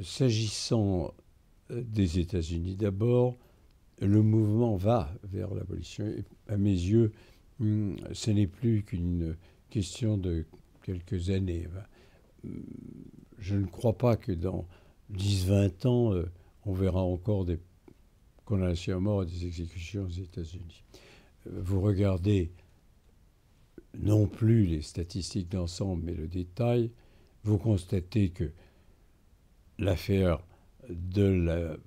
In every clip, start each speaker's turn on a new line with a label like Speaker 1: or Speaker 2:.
Speaker 1: S'agissant des États-Unis d'abord, le mouvement va vers l'abolition. Et à mes yeux, ce n'est plus qu'une question de quelques années. Je ne crois pas que dans 10, 20 ans, on verra encore des condamnations à mort et des exécutions aux États-Unis. Vous regardez non plus les statistiques d'ensemble, mais le détail, vous constatez que l'affaire de la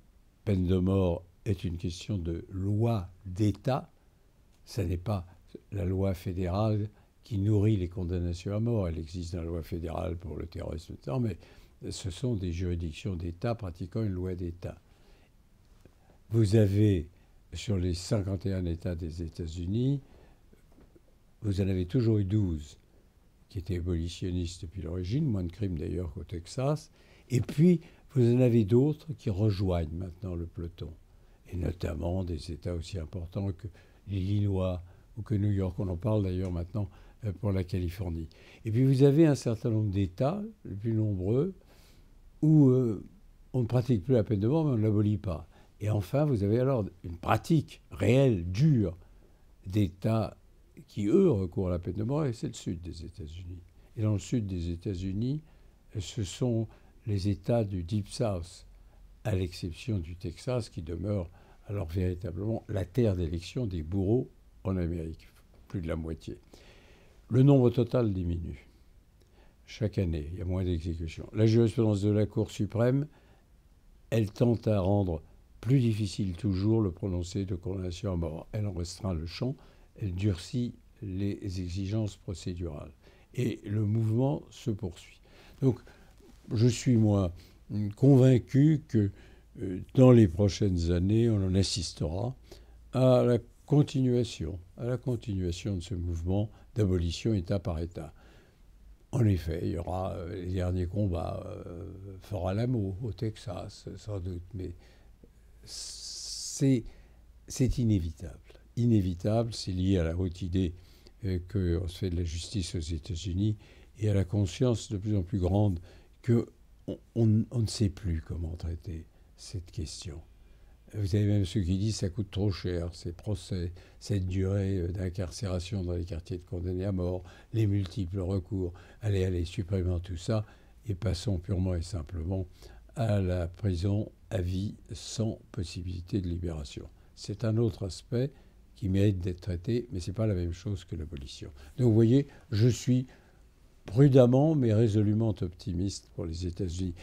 Speaker 1: peine de mort est une question de loi d'État. Ce n'est pas la loi fédérale qui nourrit les condamnations à mort. Elle existe dans la loi fédérale pour le terrorisme, mais ce sont des juridictions d'État pratiquant une loi d'État. Vous avez, sur les 51 États des États-Unis, vous en avez toujours eu 12 qui étaient abolitionnistes depuis l'origine, moins de crimes d'ailleurs qu'au Texas. Et puis, vous en avez d'autres qui rejoignent maintenant le peloton, et notamment des États aussi importants que l'Illinois ou que New York. On en parle d'ailleurs maintenant pour la Californie. Et puis vous avez un certain nombre d'États, les plus nombreux, où on ne pratique plus la peine de mort, mais on ne l'abolit pas. Et enfin, vous avez alors une pratique réelle, dure, d'États qui, eux, recourent à la peine de mort, et c'est le sud des États-Unis. Et dans le sud des États-Unis, ce sont les États du Deep South, à l'exception du Texas, qui demeure alors véritablement la terre d'élection des bourreaux en Amérique, plus de la moitié. Le nombre total diminue. Chaque année, il y a moins d'exécutions. La jurisprudence de la Cour suprême, elle tente à rendre plus difficile toujours le prononcé de condamnation à mort. Elle en restreint le champ, elle durcit les exigences procédurales. Et le mouvement se poursuit. Donc, je suis, moi, convaincu que dans les prochaines années, on en assistera à la continuation de ce mouvement d'abolition État par État. En effet, il y aura les derniers combats, Fort Alamo, au Texas, sans doute, mais c'est inévitable. Inévitable, c'est lié à la haute idée qu'on se fait de la justice aux États-Unis et à la conscience de plus en plus grande qu'on ne sait plus comment traiter cette question. Vous avez même ceux qui disent que ça coûte trop cher, ces procès, cette durée d'incarcération dans les quartiers de condamnés à mort, les multiples recours. Allez, supprimons tout ça et passons purement et simplement à la prison à vie sans possibilité de libération. C'est un autre aspect qui mérite d'être traité, mais ce n'est pas la même chose que l'abolition. Donc vous voyez, je suis prudemment mais résolument optimiste pour les États-Unis.